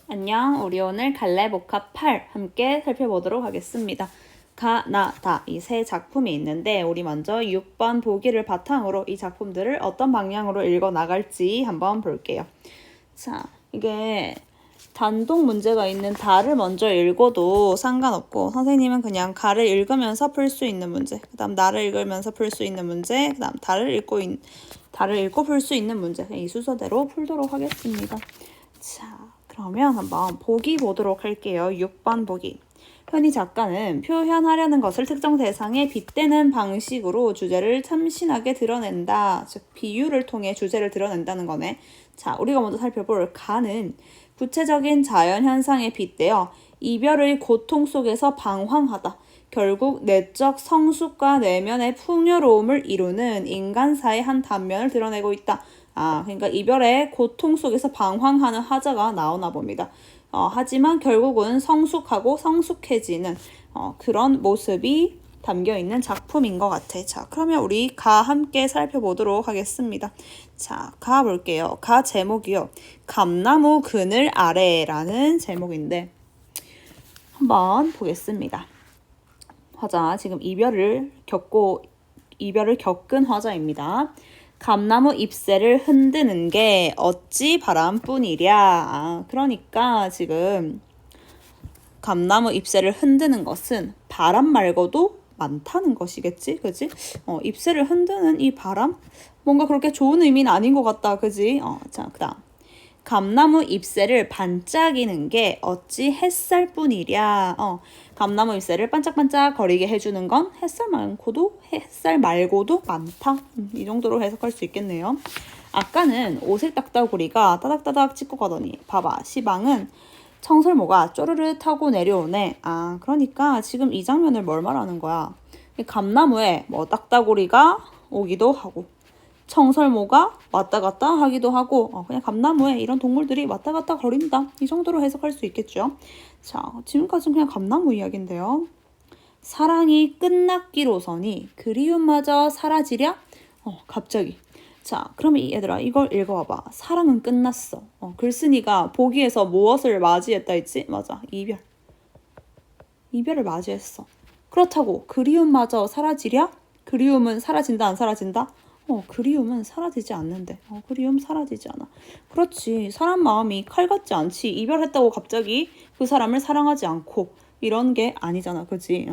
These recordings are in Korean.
안녕, 우리 오늘 갈래복합 8 함께 살펴보도록 하겠습니다. 가, 나, 다 이 세 작품이 있는데 우리 먼저 6번 보기를 바탕으로 이 작품들을 어떤 방향으로 읽어 나갈지 한번 볼게요. 자, 이게 단독 문제가 있는 다를 먼저 읽어도 상관없고 선생님은 그냥 가를 읽으면서 풀 수 있는 문제, 그 다음 나를 읽으면서 풀 수 있는 문제, 그 다음 다를 읽고 풀 수 있는 문제, 이 순서대로 풀도록 하겠습니다. 자, 그러면 한번 보기 보도록 할게요. 6번 보기. 현희 작가는 표현하려는 것을 특정 대상에 빗대는 방식으로 주제를 참신하게 드러낸다. 즉, 비유를 통해 주제를 드러낸다는 거네. 자, 우리가 먼저 살펴볼 가는 구체적인 자연현상에 빗대어 이별의 고통 속에서 방황하다. 결국 내적 성숙과 내면의 풍요로움을 이루는 인간사의 한 단면을 드러내고 있다. 그러니까 이별의 고통 속에서 방황하는 화자가 나오나 봅니다. 하지만 결국은 성숙하고 성숙해지는 그런 모습이 담겨있는 작품인 것 같아. 자, 그러면 우리 가 함께 살펴보도록 하겠습니다. 자, 가 볼게요. 가 제목이요. 감나무 그늘 아래라는 제목인데 한번 보겠습니다. 화자 지금 이별을 겪은 화자입니다. 감나무 잎새를 흔드는 게 어찌 바람뿐이랴. 그러니까 지금 감나무 잎새를 흔드는 것은 바람 말고도 많다는 것이겠지, 그지? 잎새를 흔드는 이 바람? 뭔가 그렇게 좋은 의미는 아닌 것 같다, 그지? 자, 그다음. 감나무 잎새를 반짝이는 게 어찌 햇살뿐이랴. 감나무 잎새를 반짝반짝 거리게 해주는 건 햇살 말고도 많다. 이 정도로 해석할 수 있겠네요. 아까는 오색 딱따구리가 따닥따닥 찍고 가더니 봐봐, 시방은 청설모가 쪼르르 타고 내려오네. 그러니까 지금 이 장면을 뭘 말하는 거야? 감나무에 뭐 딱따구리가 오기도 하고 청설모가 왔다 갔다 하기도 하고 그냥 감나무에 이런 동물들이 왔다 갔다 거린다. 이 정도로 해석할 수 있겠죠. 자, 지금까지는 그냥 감나무 이야기인데요. 사랑이 끝났기로서니 그리움마저 사라지랴? 갑자기. 자, 그러면 얘들아 이걸 읽어봐봐. 사랑은 끝났어. 글쓴이가 보기에서 무엇을 맞이했다 했지? 맞아, 이별을 맞이했어. 그렇다고 그리움마저 사라지랴? 그리움은 사라진다 안 사라진다? 그리움은 사라지지 않는데. 그리움 사라지지 않아. 그렇지. 사람 마음이 칼 같지 않지. 이별했다고 갑자기 그 사람을 사랑하지 않고 이런 게 아니잖아. 그지?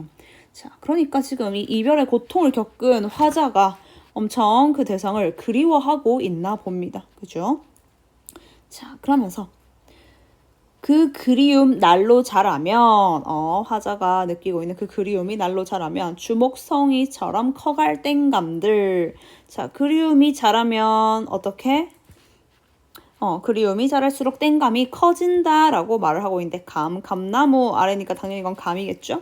자, 그러니까 지금 이 이별의 고통을 겪은 화자가 엄청 그 대상을 그리워하고 있나 봅니다. 그죠? 자, 그러면서 그 그리움 날로 자라면 화자가 느끼고 있는 그 그리움이 날로 자라면 주목성이처럼 커갈 땡감들. 자, 그리움이 자라면 어떻게? 그리움이 자랄수록 땡감이 커진다라고 말을 하고 있는데 감나무 아래니까 당연히 이건 감이겠죠?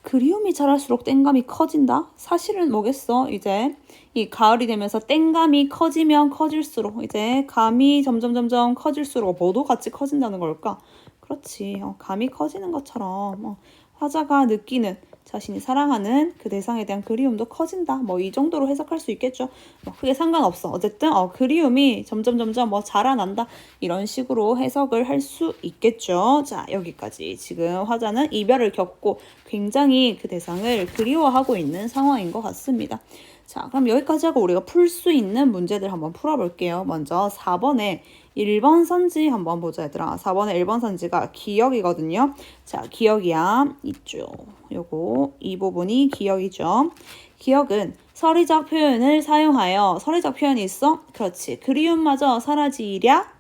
그리움이 자랄수록 땡감이 커진다? 사실은 뭐겠어? 이제 이 가을이 되면서 땡감이 커지면 커질수록 이제 감이 점점 커질수록 뭐도 같이 커진다는 걸까? 그렇지. 감이 커지는 것처럼 화자가 느끼는 자신이 사랑하는 그 대상에 대한 그리움도 커진다. 뭐 이 정도로 해석할 수 있겠죠. 크게 상관없어. 어쨌든 그리움이 점점 자라난다. 이런 식으로 해석을 할 수 있겠죠. 자, 여기까지. 지금 화자는 이별을 겪고 굉장히 그 대상을 그리워하고 있는 상황인 것 같습니다. 자, 그럼 여기까지 하고 우리가 풀 수 있는 문제들 한번 풀어볼게요. 먼저 4번에 1번 선지 한번 보자, 얘들아. 4번에 1번 선지가 기억이거든요. 자, 기억이야. 이쪽. 요거 이 부분이 기억이죠. 기억은 서리적 표현을 사용하여 서리적 표현이 있어? 그렇지. 그리움마저 사라지랴?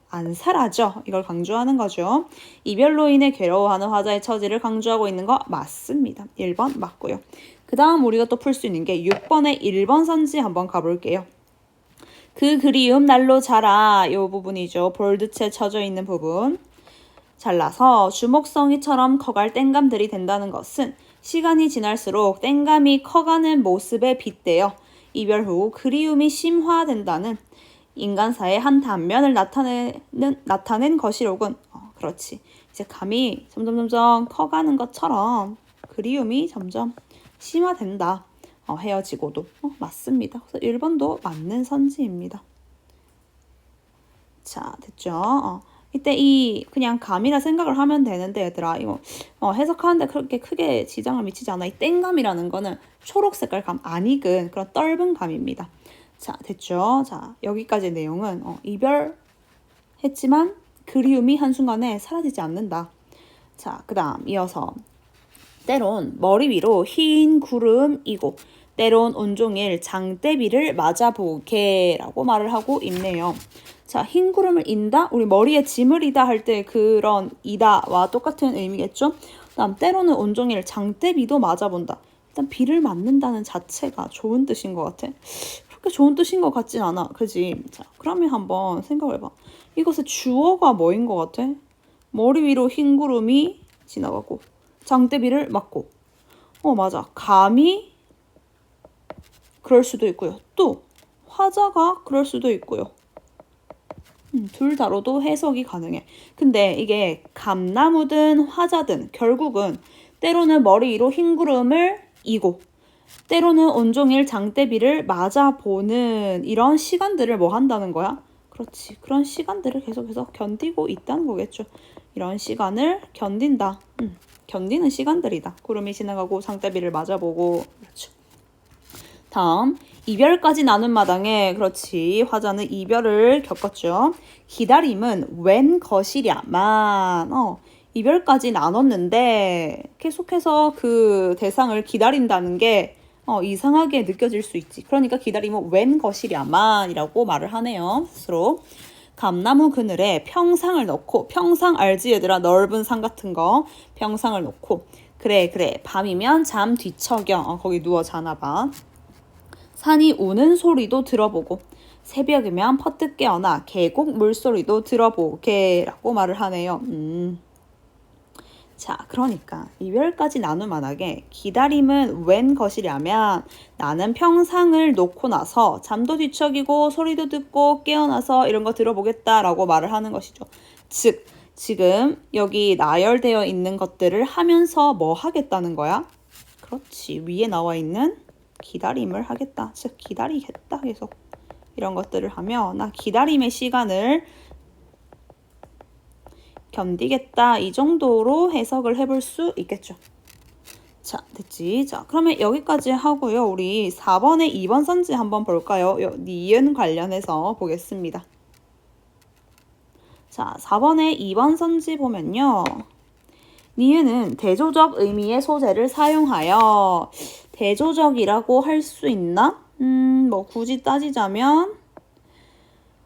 안 사라져. 이걸 강조하는 거죠. 이별로 인해 괴로워하는 화자의 처지를 강조하고 있는 거 맞습니다. 1번 맞고요. 그 다음 우리가 또 풀 수 있는 게 6번의 1번 선지 한번 가볼게요. 그 그리움 날로 자라. 이 부분이죠. 볼드체 쳐져 있는 부분. 잘라서 주목성이처럼 커갈 땡감들이 된다는 것은 시간이 지날수록 땡감이 커가는 모습에 빗대어 이별 후 그리움이 심화된다는 인간사의 한 단면을 나타낸 것이로군. 그렇지. 이제 감이 점점 커가는 것처럼 그리움이 점점 심화된다. 헤어지고도. 맞습니다. 그래서 1번도 맞는 선지입니다. 자, 됐죠? 이때 이 그냥 감이라 생각을 하면 되는데 얘들아 이거 해석하는데 그렇게 크게 지장을 미치지 않아. 이 땡감이라는 거는 초록 색깔 감, 안 익은 그런 떫은 감입니다. 자, 됐죠? 자, 여기까지 내용은 이별했지만 그리움이 한순간에 사라지지 않는다. 자, 그 다음 이어서 때론 머리 위로 흰 구름이고 때론 온종일 장대비를 맞아보게라고 말을 하고 있네요. 자, 흰 구름을 인다? 우리 머리에 짐을 이다 할 때 그런 이다와 똑같은 의미겠죠? 그다음 때로는 온종일 장대비도 맞아본다. 일단 비를 맞는다는 자체가 좋은 뜻인 것 같아. 그렇게 좋은 뜻인 것 같진 않아. 그지? 자, 그러면 한번 생각을 해봐. 이것의 주어가 뭐인 것 같아? 머리 위로 흰 구름이 지나가고 장대비를 맞고 맞아. 감이 그럴 수도 있고요. 또 화자가 그럴 수도 있고요. 둘 다로도 해석이 가능해. 근데 이게 감나무든 화자든 결국은 때로는 머리 위로 흰 구름을 이고 때로는 온종일 장대비를 맞아보는 이런 시간들을 뭐 한다는 거야? 그렇지. 그런 시간들을 계속해서 견디고 있다는 거겠죠. 이런 시간을 견딘다. 견디는 시간들이다. 구름이 지나가고 장대비를 맞아보고. 그렇죠. 다음 이별까지 나눈 마당에 그렇지 화자는 이별을 겪었죠. 기다림은 웬 것이랴만 이별까지 나눴는데 계속해서 그 대상을 기다린다는 게 이상하게 느껴질 수 있지. 그러니까 기다림은 웬 것이랴만이라고 말을 하네요. 스스로. 감나무 그늘에 평상을 넣고 평상 알지 얘들아? 넓은 상 같은 거 평상을 놓고 그래 밤이면 잠 뒤척여 거기 누워 자나 봐. 산이 우는 소리도 들어보고 새벽이면 퍼뜩 깨어나 계곡 물소리도 들어보게 라고 말을 하네요. 자, 그러니까 이별까지 나눌 만하게 기다림은 웬 것이냐면 나는 평상을 놓고 나서 잠도 뒤척이고 소리도 듣고 깨어나서 이런 거 들어보겠다라고 말을 하는 것이죠. 즉, 지금 여기 나열되어 있는 것들을 하면서 뭐 하겠다는 거야? 그렇지, 위에 나와 있는 기다림을 하겠다. 즉, 기다리겠다 계속. 이런 것들을 하며 나 기다림의 시간을 견디겠다 이 정도로 해석을 해볼 수 있겠죠. 자, 됐지? 자, 그러면 여기까지 하고요. 우리 4번에 2번 선지 한번 볼까요? 니은 관련해서 보겠습니다. 자, 4번에 2번 선지 보면요. 니은은 대조적 의미의 소재를 사용하여 대조적이라고 할 수 있나? 뭐 굳이 따지자면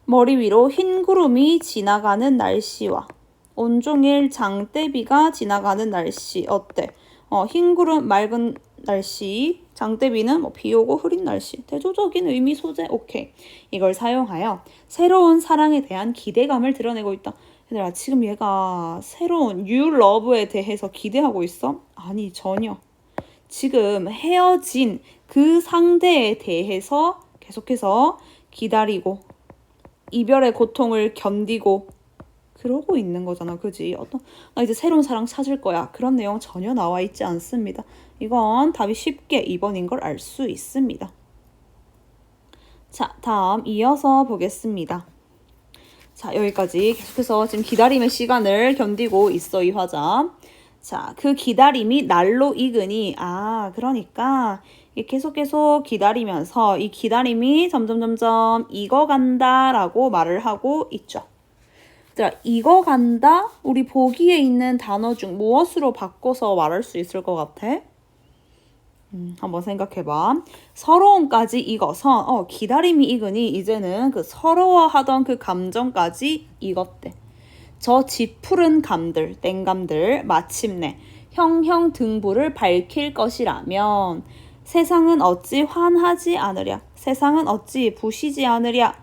머리 위로 흰 구름이 지나가는 날씨와 온종일 장대비가 지나가는 날씨 어때? 흰 구름 맑은 날씨, 장대비는 뭐 비 오고 흐린 날씨. 대조적인 의미 소재 오케이. 이걸 사용하여 새로운 사랑에 대한 기대감을 드러내고 있다. 얘들아 지금 얘가 새로운 new love에 대해서 기대하고 있어? 아니 전혀. 지금 헤어진 그 상대에 대해서 계속해서 기다리고 이별의 고통을 견디고 그러고 있는 거잖아. 그지? 이제 새로운 사랑 찾을 거야. 그런 내용 전혀 나와 있지 않습니다. 이건 답이 쉽게 2번인 걸 알 수 있습니다. 자, 다음 이어서 보겠습니다. 자, 여기까지 계속해서 지금 기다림의 시간을 견디고 있어, 이 화자. 자, 그 기다림이 날로 익으니, 그러니까 계속 기다리면서 이 기다림이 점점 익어간다라고 말을 하고 있죠. 자, 익어간다? 우리 보기에 있는 단어 중 무엇으로 바꿔서 말할 수 있을 것 같아? 한번 생각해봐. 서러움까지 익어서 기다림이 익으니 이제는 그 서러워하던 그 감정까지 익었대. 저 짙푸른 감들, 땡감들 마침내 형형등불을 밝힐 것이라면 세상은 어찌 환하지 않으랴. 세상은 어찌 부시지 않으랴.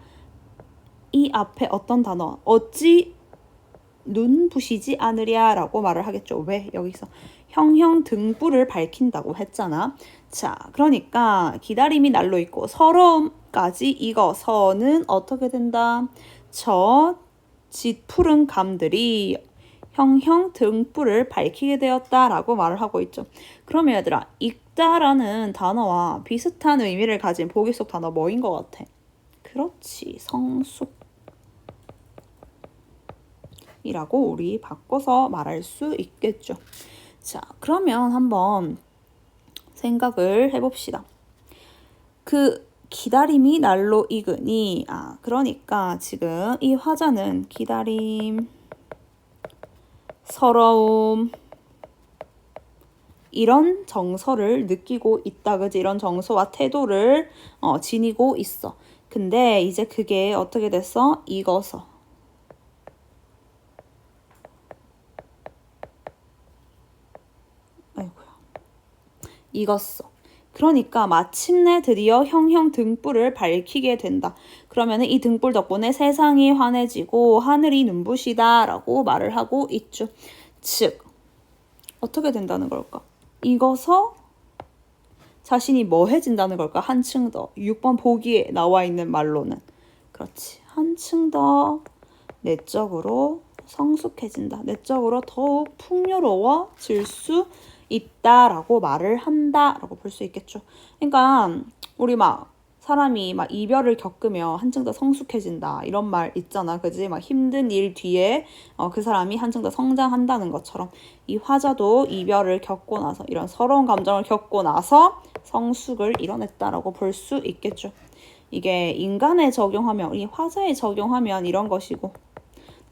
이 앞에 어떤 단어 어찌 눈부시지 않으랴라고 말을 하겠죠. 왜? 여기서 형형등불을 밝힌다고 했잖아. 자, 그러니까 기다림이 날로 있고 서러움까지 익어서는 어떻게 된다? 저 짙푸른 감들이 형형등불을 밝히게 되었다라고 말을 하고 있죠. 그러면 얘들아, 익다라는 단어와 비슷한 의미를 가진 보기 속 단어 뭐인 것 같아? 그렇지, 성숙. 이라고 우리 바꿔서 말할 수 있겠죠. 자, 그러면 한번 생각을 해봅시다. 그 기다림이 날로 익으니, 그러니까 지금 이 화자는 기다림, 서러움, 이런 정서를 느끼고 있다. 그지? 이런 정서와 태도를 지니고 있어. 근데 이제 그게 어떻게 됐어? 익어서. 아이고야. 익었어. 그러니까 마침내 드디어 형형 등불을 밝히게 된다. 그러면 이 등불 덕분에 세상이 환해지고 하늘이 눈부시다 라고 말을 하고 있죠. 즉, 어떻게 된다는 걸까? 익어서 자신이 뭐해진다는 걸까? 한층 더. 6번 보기에 나와 있는 말로는. 그렇지. 한층 더 내적으로 성숙해진다. 내적으로 더욱 풍요로워질 수 있다라고 말을 한다라고 볼 수 있겠죠. 그러니까 우리 사람이 이별을 겪으며 한층 더 성숙해진다 이런 말 있잖아. 그지? 힘든 일 뒤에 그 사람이 한층 더 성장한다는 것처럼 이 화자도 이별을 겪고 나서 이런 서러운 감정을 겪고 나서 성숙을 이뤄냈다라고 볼 수 있겠죠. 이게 인간에 적용하면, 이 화자에 적용하면 이런 것이고,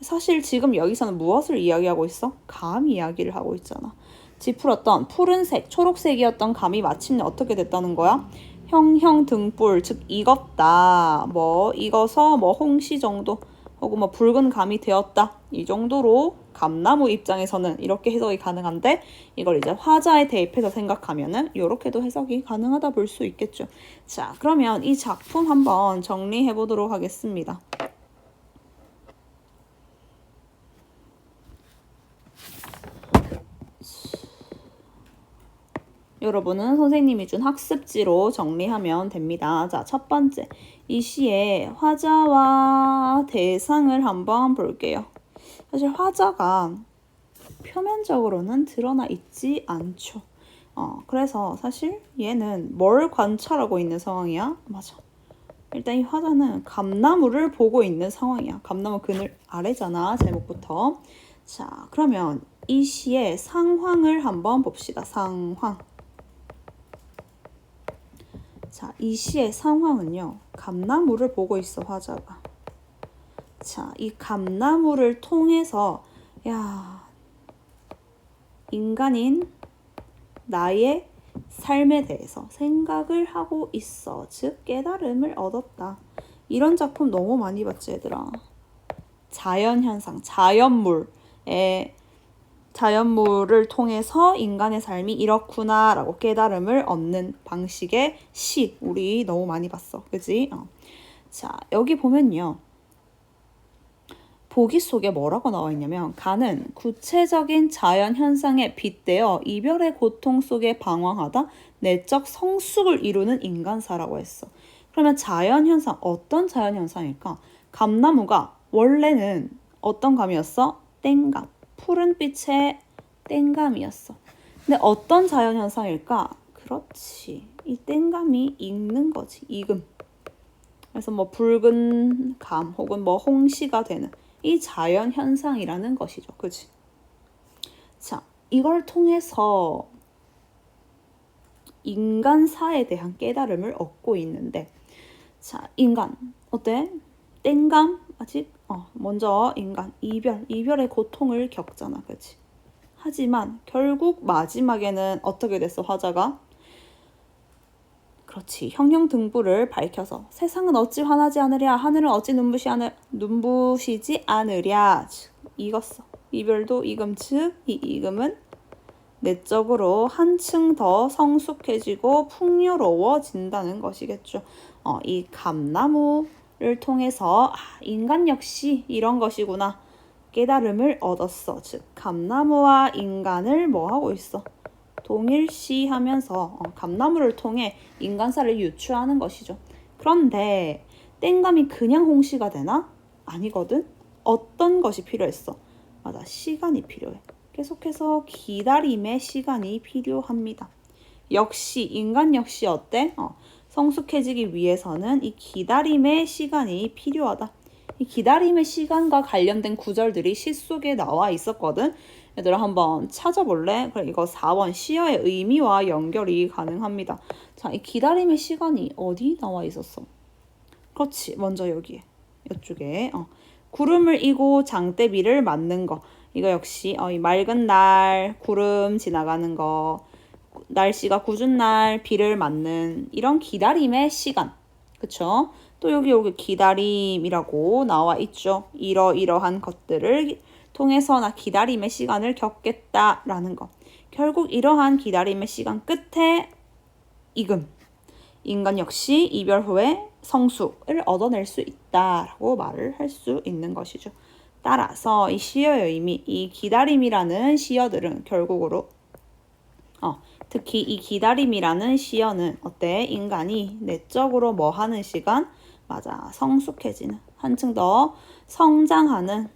사실 지금 여기서는 무엇을 이야기하고 있어? 감 이야기를 하고 있잖아. 짚풀었던 푸른색, 초록색이었던 감이 마침내 어떻게 됐다는 거야? 형형 등불, 즉 익었다. 익어서 홍시 정도, 혹은 붉은 감이 되었다. 이 정도로 감나무 입장에서는 이렇게 해석이 가능한데, 이걸 이제 화자에 대입해서 생각하면은 이렇게도 해석이 가능하다 볼 수 있겠죠. 자, 그러면 이 작품 한번 정리해 보도록 하겠습니다. 여러분은 선생님이 준 학습지로 정리하면 됩니다. 자, 첫 번째. 이 시의 화자와 대상을 한번 볼게요. 사실 화자가 표면적으로는 드러나 있지 않죠. 그래서 사실 얘는 뭘 관찰하고 있는 상황이야? 맞아. 일단 이 화자는 감나무를 보고 있는 상황이야. 감나무 그늘 아래잖아, 제목부터. 자, 그러면 이 시의 상황을 한번 봅시다. 상황. 자, 이 시의 상황은요. 감나무를 보고 있어, 화자가. 자, 이 감나무를 통해서 인간인 나의 삶에 대해서 생각을 하고 있어. 즉, 깨달음을 얻었다. 이런 작품 너무 많이 봤지, 얘들아. 자연현상, 자연물을 통해서 인간의 삶이 이렇구나 라고 깨달음을 얻는 방식의 시 우리 너무 많이 봤어. 그지? 자, 여기 보면요. 보기 속에 뭐라고 나와 있냐면 가는 구체적인 자연현상에 빗대어 이별의 고통 속에 방황하다 내적 성숙을 이루는 인간사라고 했어. 그러면 자연현상, 어떤 자연현상일까? 감나무가 원래는 어떤 감이었어? 땡감. 푸른빛의 땡감이었어. 근데 어떤 자연현상일까? 그렇지. 이 땡감이 익는 거지. 익음. 그래서 붉은 감 혹은 홍시가 되는 이 자연현상이라는 것이죠. 그치? 자, 이걸 통해서 인간사에 대한 깨달음을 얻고 있는데 자, 인간 어때? 땡감? 아직? 먼저 인간 이별의 고통을 겪잖아. 그치? 하지만 결국 마지막에는 어떻게 됐어? 화자가? 그렇지. 형형등불을 밝혀서 세상은 어찌 환하지 않으랴 하늘은 어찌 눈부시지 않으랴 즉 익었어. 이별도 익음 즉 이 익음은 내적으로 한층 더 성숙해지고 풍요로워진다는 것이겠죠. 이 감나무를 통해서 인간 역시 이런 것이구나 깨달음을 얻었어. 즉 감나무와 인간을 하고 있어? 동일시하면서 감나무를 통해 인간사를 유추하는 것이죠. 그런데 땡감이 그냥 홍시가 되나? 아니거든. 어떤 것이 필요했어? 맞아, 시간이 필요해. 계속해서 기다림의 시간이 필요합니다. 역시 인간 역시 어때? 성숙해지기 위해서는 이 기다림의 시간이 필요하다. 이 기다림의 시간과 관련된 구절들이 시 속에 나와 있었거든. 얘들아 한번 찾아볼래? 그래, 이거 4번 시어의 의미와 연결이 가능합니다. 자, 이 기다림의 시간이 어디 나와 있었어? 그렇지, 먼저 여기에, 이쪽에. 구름을 이고 장대비를 맞는 거. 이거 역시 이 맑은 날, 구름 지나가는 거, 날씨가 궂은 날, 비를 맞는 이런 기다림의 시간. 그쵸? 또 여기 기다림이라고 나와 있죠. 이러이러한 것들을 통해서 나 기다림의 시간을 겪겠다라는 거. 결국 이러한 기다림의 시간 끝에 이금. 인간 역시 이별 후에 성숙을 얻어낼 수 있다라고 말을 할 수 있는 것이죠. 따라서 이 시어의 의미, 이 기다림이라는 시어들은 결국으로 특히 이 기다림이라는 시어는 어때? 인간이 내적으로 뭐 하는 시간? 맞아, 성숙해지는, 한층 더 성장하는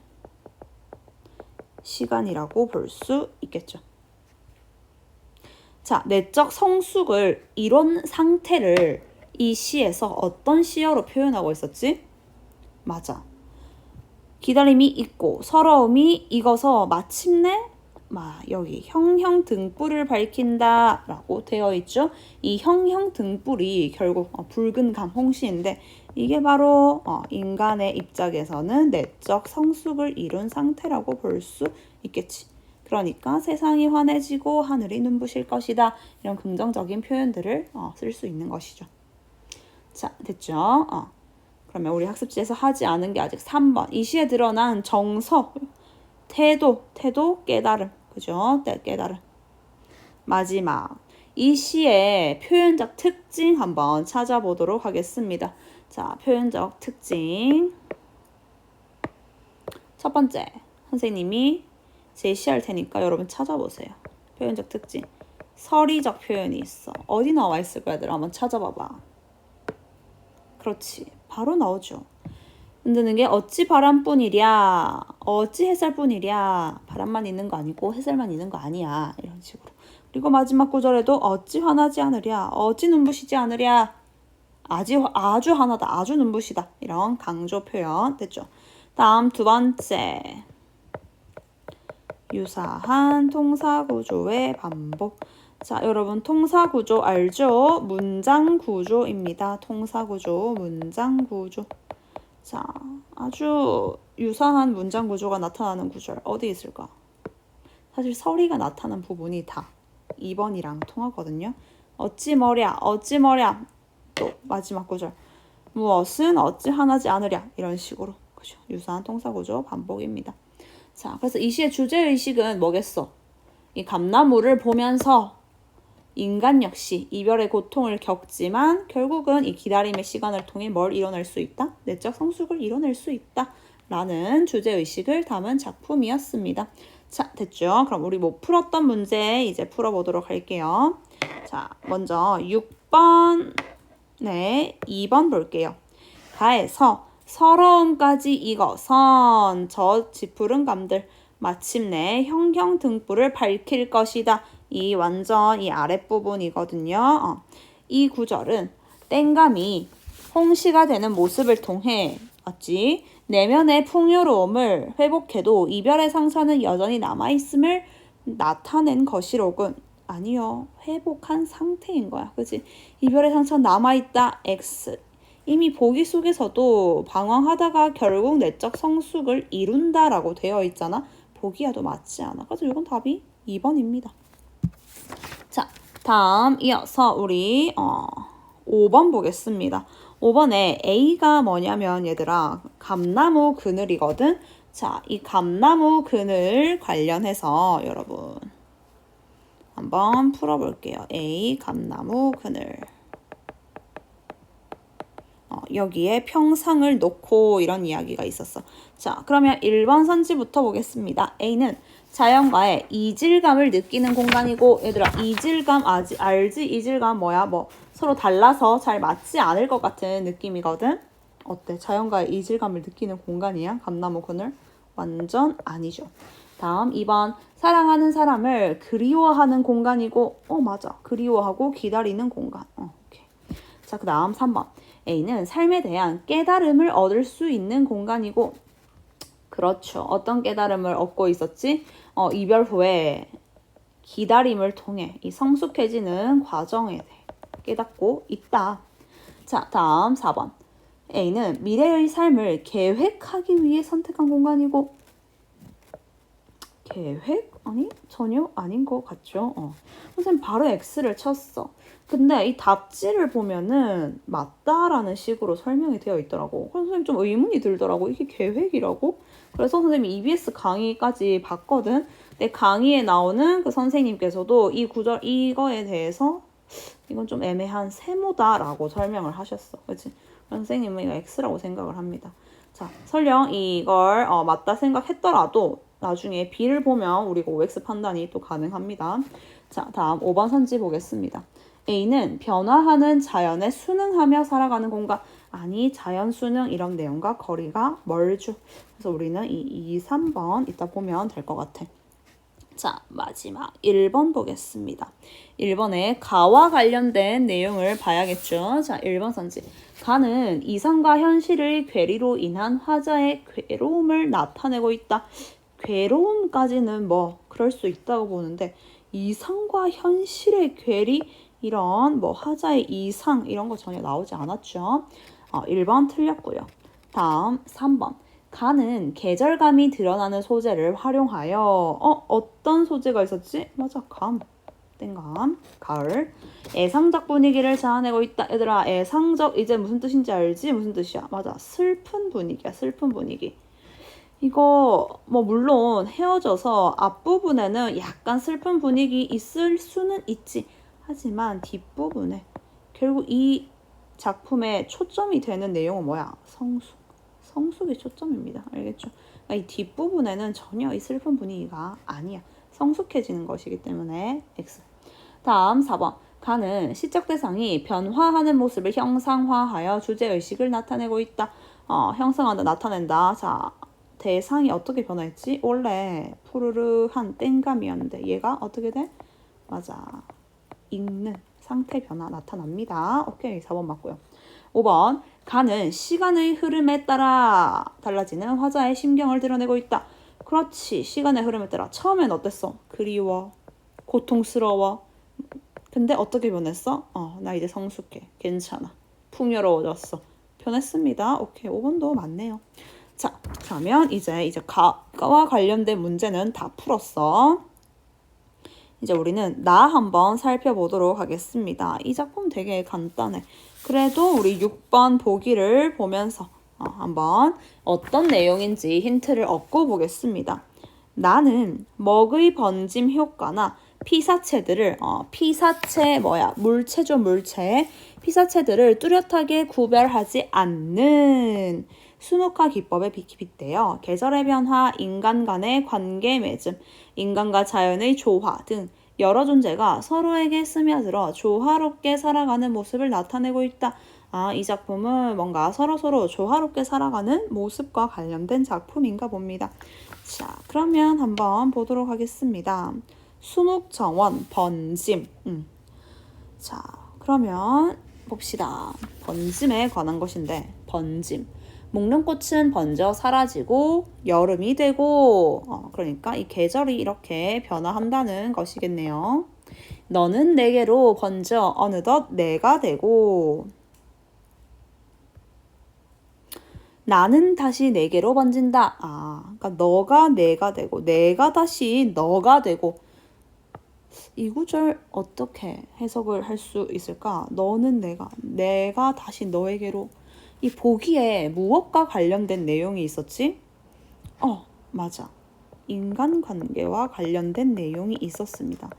시간이라고 볼 수 있겠죠. 자, 내적 성숙을 이룬 상태를 이 시에서 어떤 시어로 표현하고 있었지? 맞아. 기다림이 있고 서러움이 익어서 마침내 여기 형형 등불을 밝힌다 라고 되어 있죠. 이 형형 등불이 결국 붉은 감 홍시인데 이게 바로 인간의 입장에서는 내적 성숙을 이룬 상태라고 볼 수 있겠지. 그러니까 세상이 환해지고 하늘이 눈부실 것이다. 이런 긍정적인 표현들을 쓸 수 있는 것이죠. 자, 됐죠? 그러면 우리 학습지에서 하지 않은 게 아직 3번. 이 시에 드러난 정서, 태도, 깨달음. 그죠? 깨달음. 마지막. 이 시의 표현적 특징 한번 찾아보도록 하겠습니다. 자, 표현적 특징. 첫 번째, 선생님이 제시할 테니까 여러분 찾아보세요. 표현적 특징. 서리적 표현이 있어. 어디 나와 있을까, 얘들아? 한번 찾아봐봐. 그렇지. 바로 나오죠. 흔드는 게 어찌 바람뿐이랴, 어찌 햇살뿐이랴. 바람만 있는 거 아니고 햇살만 있는 거 아니야. 이런 식으로. 그리고 마지막 구절에도 어찌 화나지 않으랴, 어찌 눈부시지 않으랴. 아주 화나다, 아주 눈부시다. 이런 강조 표현 됐죠. 다음 두 번째. 유사한 통사구조의 반복. 자, 여러분 통사구조 알죠? 문장구조입니다. 통사구조, 문장구조. 자, 아주 유사한 문장구조가 나타나는 구절 어디 있을까? 사실 서리가 나타난 부분이 다 2번이랑 통하거든요. 어찌 머랴, 또 마지막 구절. 무엇은 어찌 하나지 않으랴. 이런 식으로. 그죠? 유사한 통사구조 반복입니다. 자, 그래서 이 시의 주제의식은 뭐겠어? 이 감나무를 보면서 인간 역시 이별의 고통을 겪지만 결국은 이 기다림의 시간을 통해 뭘 이뤄낼 수 있다? 내적 성숙을 이뤄낼 수 있다. 라는 주제의식을 담은 작품이었습니다. 자, 됐죠? 그럼 우리 못 풀었던 문제 이제 풀어보도록 할게요. 자, 먼저 6번, 네, 2번 볼게요. 가에서 서러움까지 익어선 저 짙푸른 감들 마침내 형형 등불을 밝힐 것이다. 이 완전 이 아랫부분이거든요. 이 구절은 땡감이 홍시가 되는 모습을 통해 맞지? 내면의 풍요로움을 회복해도 이별의 상처는 여전히 남아있음을 나타낸 것이로군. 아니요. 회복한 상태인 거야. 그치? 이별의 상처는 남아있다. X. 이미 보기 속에서도 방황하다가 결국 내적 성숙을 이룬다라고 되어 있잖아. 보기와도 맞지 않아. 그래서 이건 답이 2번입니다. 자, 다음 이어서 우리 5번 보겠습니다. 5번에 A가 뭐냐면 얘들아 감나무 그늘이거든. 자, 이 감나무 그늘 관련해서 여러분 한번 풀어볼게요. A 감나무 그늘. 여기에 평상을 놓고 이런 이야기가 있었어. 자, 그러면 1번 선지부터 보겠습니다. A는 자연과의 이질감을 느끼는 공간이고 얘들아 이질감 알지? 이질감 뭐야? 뭐 서로 달라서 잘 맞지 않을 것 같은 느낌이거든. 어때? 자연과의 이질감을 느끼는 공간이야? 감나무 그늘? 완전 아니죠. 다음 2번 사랑하는 사람을 그리워하는 공간이고 맞아. 그리워하고 기다리는 공간. 오케이. 자, 그 다음 3번 A는 삶에 대한 깨달음을 얻을 수 있는 공간이고 그렇죠. 어떤 깨달음을 얻고 있었지? 이별 후에 기다림을 통해 이 성숙해지는 과정에 대해 깨닫고 있다. 자, 다음 4번. A는 미래의 삶을 계획하기 위해 선택한 공간이고 계획? 아니, 전혀 아닌 것 같죠? 선생님 바로 X를 쳤어. 근데 이 답지를 보면은 맞다라는 식으로 설명이 되어 있더라고. 그래서 선생님 좀 의문이 들더라고. 이게 계획이라고? 그래서 선생님이 EBS 강의까지 봤거든. 근데 강의에 나오는 그 선생님께서도 이 구절 이거에 대해서 이건 좀 애매한 세모다라고 설명을 하셨어. 그치? 선생님은 이거 X라고 생각을 합니다. 자, 설령 이걸 맞다 생각했더라도 나중에 B를 보면 우리가 OX 판단이 또 가능합니다. 자, 다음 5번 선지 보겠습니다. A는 변화하는 자연에 순응하며 살아가는 공간. 아니, 자연 순응 이런 내용과 거리가 멀죠. 그래서 우리는 이 2, 3번 이따 보면 될 것 같아. 자, 마지막 1번 보겠습니다. 1번에 가와 관련된 내용을 봐야겠죠. 자, 1번 선지. 가는 이상과 현실의 괴리로 인한 화자의 괴로움을 나타내고 있다. 괴로움까지는 뭐 그럴 수 있다고 보는데 이상과 현실의 괴리 이런 뭐 화자의 이상 이런 거 전혀 나오지 않았죠. 1번 틀렸고요. 다음 3번. 가는 계절감이 드러나는 소재를 활용하여 어떤 소재가 있었지? 맞아, 감. 땡감. 가을. 애상적 분위기를 자아내고 있다. 얘들아, 애상적 이제 무슨 뜻인지 알지? 무슨 뜻이야? 맞아, 슬픈 분위기야. 슬픈 분위기. 이거 뭐 물론 헤어져서 앞부분에는 약간 슬픈 분위기 있을 수는 있지. 하지만 뒷부분에 결국 이 작품의 초점이 되는 내용은 뭐야? 성숙. 성숙이 초점입니다. 알겠죠? 그러니까 이 뒷부분에는 전혀 이 슬픈 분위기가 아니야. 성숙해지는 것이기 때문에 X. 다음 4번. 가는 시적 대상이 변화하는 모습을 형상화하여 주제의식을 나타내고 있다. 형상한다, 나타낸다. 자, 대상이 어떻게 변화했지? 원래 푸르르한 땡감이었는데 얘가 어떻게 돼? 맞아. 읽는 상태 변화 나타납니다. 오케이, 4번 맞고요. 5번. 가는 시간의 흐름에 따라 달라지는 화자의 심경을 드러내고 있다. 그렇지. 시간의 흐름에 따라. 처음엔 어땠어? 그리워. 고통스러워. 근데 어떻게 변했어? 나 이제 성숙해. 괜찮아. 풍요로워졌어. 변했습니다. 오케이. 5번도 맞네요. 자, 그러면 이제 가와 관련된 문제는 다 풀었어. 이제 우리는 나 한번 살펴보도록 하겠습니다. 이 작품 되게 간단해. 그래도 우리 6번 보기를 보면서 한번 어떤 내용인지 힌트를 얻고 보겠습니다. 나는 먹의 번짐 효과나 피사체들을 피사체 물체죠, 물체. 피사체들을 뚜렷하게 구별하지 않는 수묵화 기법에 빗대어 계절의 변화, 인간 간의 관계 맺음, 인간과 자연의 조화 등 여러 존재가 서로에게 스며들어 조화롭게 살아가는 모습을 나타내고 있다. 이 작품은 뭔가 서로서로 조화롭게 살아가는 모습과 관련된 작품인가 봅니다. 자, 그러면 한번 보도록 하겠습니다. 수묵정원, 번짐. 자, 그러면 봅시다. 번짐에 관한 것인데, 번짐. 목련 꽃은 번져 사라지고 여름이 되고 그러니까 이 계절이 이렇게 변화한다는 것이겠네요. 너는 내게로 번져 어느덧 내가 되고 나는 다시 내게로 번진다. 그러니까 너가 내가 되고 내가 다시 너가 되고 이 구절 어떻게 해석을 할 수 있을까? 너는 내가 다시 너에게로 이 보기에 무엇과 관련된 내용이 있었지? 맞아. 인간관계와 관련된 내용이 있었습니다.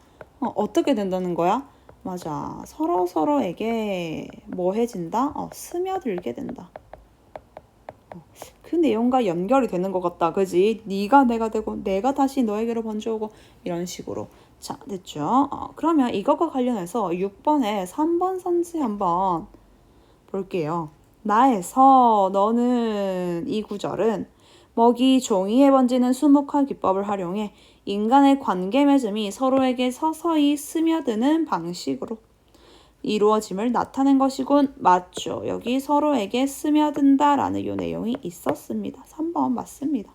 어떻게 된다는 거야? 맞아. 서로에게 뭐 해진다? 스며들게 된다. 그 내용과 연결이 되는 것 같다. 그지? 네가 내가 되고 내가 다시 너에게로 번져오고 이런 식으로. 자, 됐죠? 그러면 이것과 관련해서 6번에 3번 선지 한번 볼게요. 나에서 너는 이 구절은 먹이 종이에 번지는 수묵화 기법을 활용해 인간의 관계 맺음이 서로에게 서서히 스며드는 방식으로 이루어짐을 나타낸 것이군. 맞죠. 여기 서로에게 스며든다라는 이 내용이 있었습니다. 3번 맞습니다.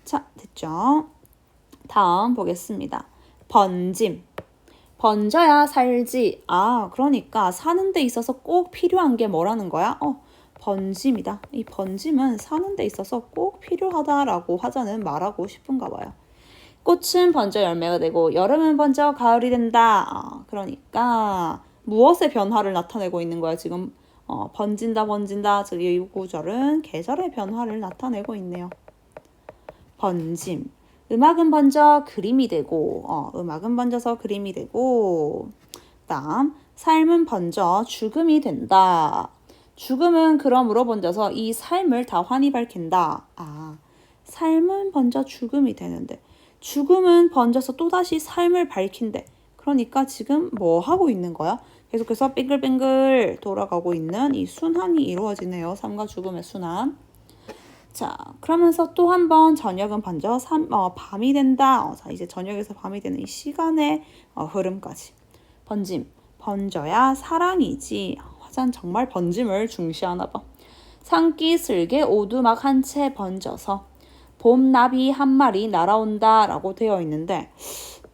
자, 됐죠? 다음 보겠습니다. 번짐. 번져야 살지. 그러니까 사는 데 있어서 꼭 필요한 게 뭐라는 거야? 번짐이다. 이 번짐은 사는 데 있어서 꼭 필요하다라고 화자는 말하고 싶은가 봐요. 꽃은 번져 열매가 되고 여름은 번져 가을이 된다. 그러니까 무엇의 변화를 나타내고 있는 거야 지금? 번진다. 즉 이 구절은 계절의 변화를 나타내고 있네요. 번짐. 음악은 번져 그림이 되고 음악은 번져서 그림이 되고 다음 삶은 번져 죽음이 된다. 죽음은 그러므로 번져서 이 삶을 다 환히 밝힌다. 삶은 번져 죽음이 되는데 죽음은 번져서 또다시 삶을 밝힌대. 그러니까 지금 뭐 하고 있는 거야? 계속해서 빙글빙글 돌아가고 있는 이 순환이 이루어지네요. 삶과 죽음의 순환. 자, 그러면서 또 한 번 저녁은 번져 밤이 된다. 자, 이제 저녁에서 밤이 되는 이 시간의 흐름까지. 번짐, 번져야 사랑이지. 화자는 정말 번짐을 중시하나 봐. 산기 슬게 오두막 한 채 번져서 봄나비 한 마리 날아온다 라고 되어 있는데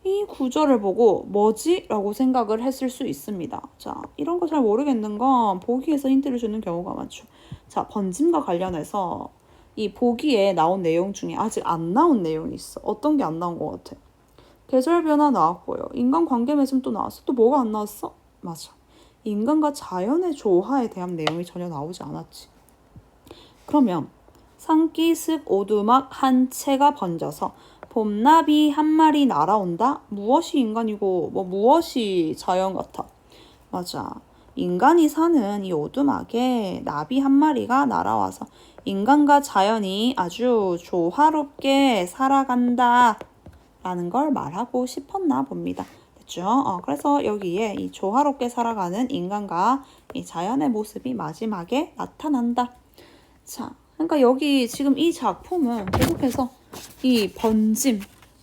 이 구절을 보고 뭐지? 라고 생각을 했을 수 있습니다. 자, 이런 거 잘 모르겠는 건 보기에서 힌트를 주는 경우가 많죠. 자, 번짐과 관련해서 이 보기에 나온 내용 중에 아직 안 나온 내용이 있어. 어떤 게 안 나온 것 같아? 계절 변화 나왔고요. 인간관계 맺음 또 나왔어. 또 뭐가 안 나왔어? 맞아. 인간과 자연의 조화에 대한 내용이 전혀 나오지 않았지. 그러면 산기슭 오두막 한 채가 번져서 봄나비 한 마리 날아온다? 무엇이 인간이고 무엇이 자연 같아? 맞아. 인간이 사는 이 오두막에 나비 한 마리가 날아와서 인간과 자연이 아주 조화롭게 살아간다 라는 걸 말하고 싶었나 봅니다. 됐죠? 그래서 여기에 이 조화롭게 살아가는 인간과 이 자연의 모습이 마지막에 나타난다. 자, 그러니까 여기 지금 이 작품은 계속해서 이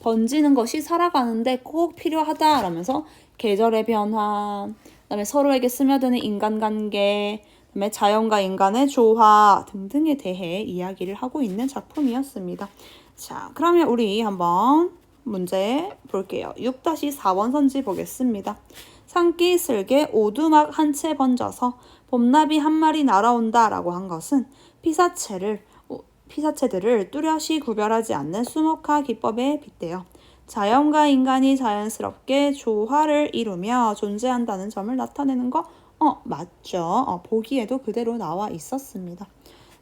번지는 것이 살아가는데 꼭 필요하다라면서 계절의 변화, 그다음에 서로에게 스며드는 인간관계, 그다음에 자연과 인간의 조화 등등에 대해 이야기를 하고 있는 작품이었습니다. 자, 그러면 우리 한번 문제 볼게요. 6-4번 선지 보겠습니다. 산기 슬게 오두막 한 채 번져서 봄나비 한 마리 날아온다 라고 한 것은 피사체들을 뚜렷이 구별하지 않는 수목화 기법에 빗대어 자연과 인간이 자연스럽게 조화를 이루며 존재한다는 점을 나타내는 거 맞죠. 보기에도 그대로 나와 있었습니다.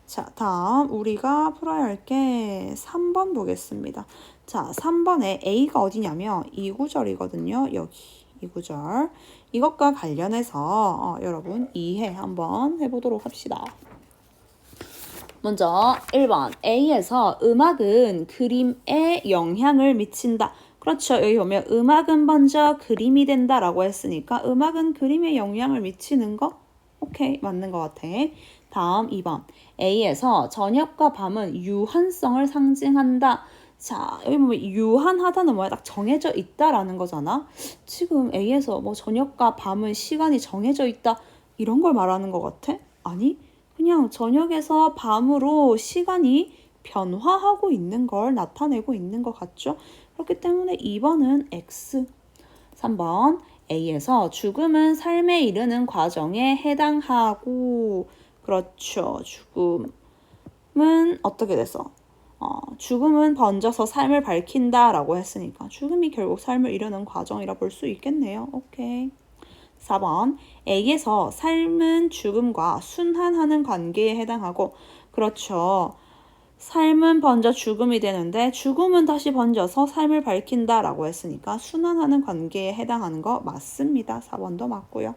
자, 다음 우리가 풀어야 할 게 3번 보겠습니다. 자, 3번에 A가 어디냐면 이 구절이거든요. 여기 이 구절. 이것과 관련해서 여러분 이해 한번 해보도록 합시다. 먼저 1번 A에서 음악은 그림에 영향을 미친다. 그렇죠. 여기 보면 음악은 먼저 그림이 된다 라고 했으니까 음악은 그림에 영향을 미치는 거? 오케이, 맞는 것 같아. 다음 2번 A에서 저녁과 밤은 유한성을 상징한다. 자, 여기 보면 유한하다는 뭐야? 딱 정해져 있다라는 거잖아. 지금 A에서 저녁과 밤은 시간이 정해져 있다 이런 걸 말하는 것 같아? 아니, 그냥 저녁에서 밤으로 시간이 변화하고 있는 걸 나타내고 있는 것 같죠? 그렇기 때문에 2번은 X. 3번 A에서 죽음은 삶에 이르는 과정에 해당하고 그렇죠. 죽음은 어떻게 돼서? 죽음은 번져서 삶을 밝힌다 라고 했으니까 죽음이 결국 삶을 이루는 과정이라 볼 수 있겠네요. 오케이. 4번 A에서 삶은 죽음과 순환하는 관계에 해당하고 그렇죠. 삶은 번져 죽음이 되는데 죽음은 다시 번져서 삶을 밝힌다 라고 했으니까 순환하는 관계에 해당하는 거 맞습니다. 4번도 맞고요.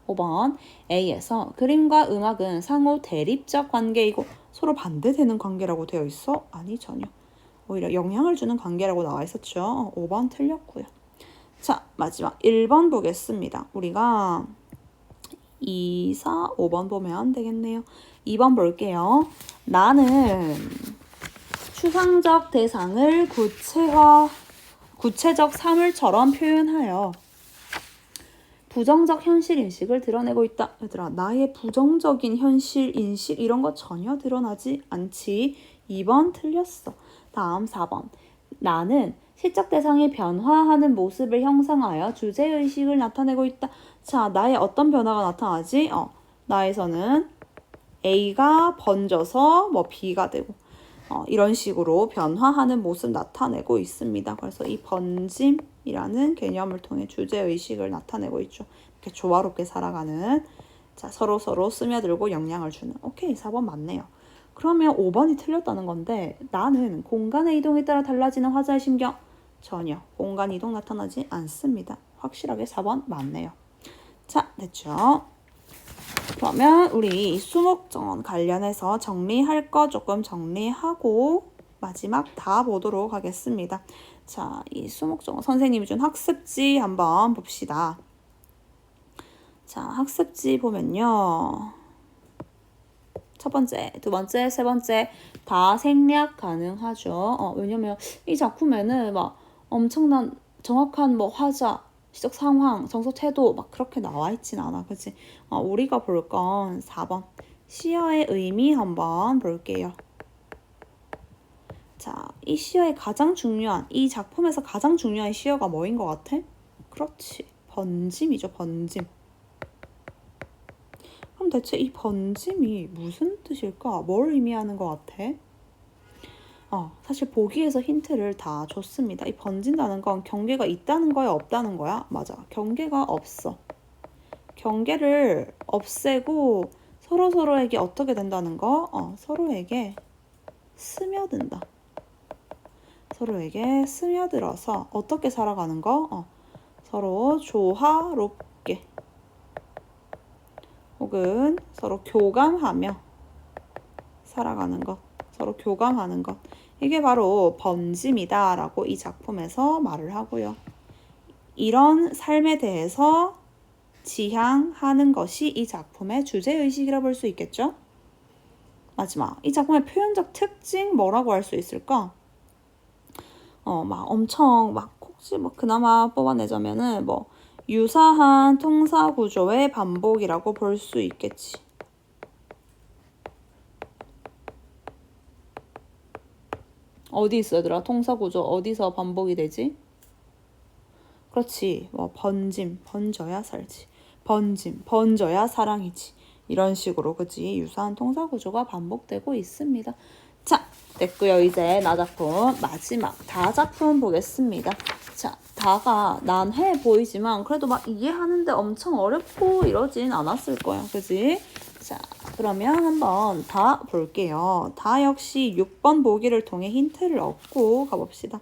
5번 A에서 그림과 음악은 상호 대립적 관계이고 서로 반대되는 관계라고 되어 있어? 아니, 전혀. 오히려 영향을 주는 관계라고 나와 있었죠. 5번 틀렸고요. 자, 마지막 1번 보겠습니다. 우리가 2, 4, 5번 보면 되겠네요. 2번 볼게요. 나는 추상적 대상을 구체적 사물처럼 표현하여 부정적 현실 인식을 드러내고 있다. 얘들아, 나의 부정적인 현실 인식 이런 거 전혀 드러나지 않지. 2번 틀렸어. 다음 4번. 나는 시적 대상이 변화하는 모습을 형성하여 주제의식을 나타내고 있다. 자, 나의 어떤 변화가 나타나지? 나에서는 A가 번져서 뭐 B가 되고 이런 식으로 변화하는 모습 나타내고 있습니다. 그래서 이 번짐이라는 개념을 통해 주제의식을 나타내고 있죠. 이렇게 조화롭게 살아가는, 자, 서로 스며들고 영향을 주는. 오케이, 4번 맞네요. 그러면 5번이 틀렸다는 건데, 나는 공간의 이동에 따라 달라지는 화자의 심경. 전혀 공간 이동 나타나지 않습니다. 확실하게 4번 맞네요. 자, 됐죠? 그러면 우리 수목정원 관련해서 정리할 거 조금 정리하고 마지막 다 보도록 하겠습니다. 자, 이 수목정원 선생님이 준 학습지 한번 봅시다. 자, 학습지 보면요. 첫 번째, 두 번째, 세 번째 다 생략 가능하죠. 왜냐면 이 작품에는 막 엄청난 정확한 뭐 화자, 시적 상황, 정서 태도 막 그렇게 나와 있진 않아. 그치? 우리가 볼 건 4번. 시어의 의미 한번 볼게요. 자, 이 시어의 가장 중요한, 이 작품에서 가장 중요한 시어가 뭐인 것 같아? 그렇지. 번짐이죠, 번짐. 그럼 대체 이 번짐이 무슨 뜻일까? 뭘 의미하는 것 같아? 사실 보기에서 힌트를 다 줬습니다. 이 번진다는 건 경계가 있다는 거야, 없다는 거야? 맞아. 경계가 없어. 경계를 없애고 서로에게 어떻게 된다는 거? 서로에게 스며든다. 서로에게 스며들어서 어떻게 살아가는 거? 서로 조화롭게 혹은 서로 교감하며 살아가는 것. 서로 교감하는 것. 이게 바로 번짐이다 라고 이 작품에서 말을 하고요. 이런 삶에 대해서 지향하는 것이 이 작품의 주제의식이라 볼 수 있겠죠? 마지막, 이 작품의 표현적 특징 뭐라고 할 수 있을까? 막 엄청 막 혹시 뭐 그나마 뽑아내자면은 뭐 유사한 통사 구조의 반복이라고 볼 수 있겠지. 어디 있어 얘들아? 통사 구조 어디서 반복이 되지? 그렇지. 뭐 번짐, 번져야 살지. 번짐, 번져야 사랑이지. 이런 식으로 그치? 유사한 통사 구조가 반복되고 있습니다. 자, 됐고요. 이제 나 작품 마지막 다 작품 보겠습니다. 자, 다가 난해 보이지만 그래도 막 이해하는데 엄청 어렵고 이러진 않았을 거야. 그치? 자, 그러면 한번 다 볼게요. 다 역시 6번 보기를 통해 힌트를 얻고 가봅시다.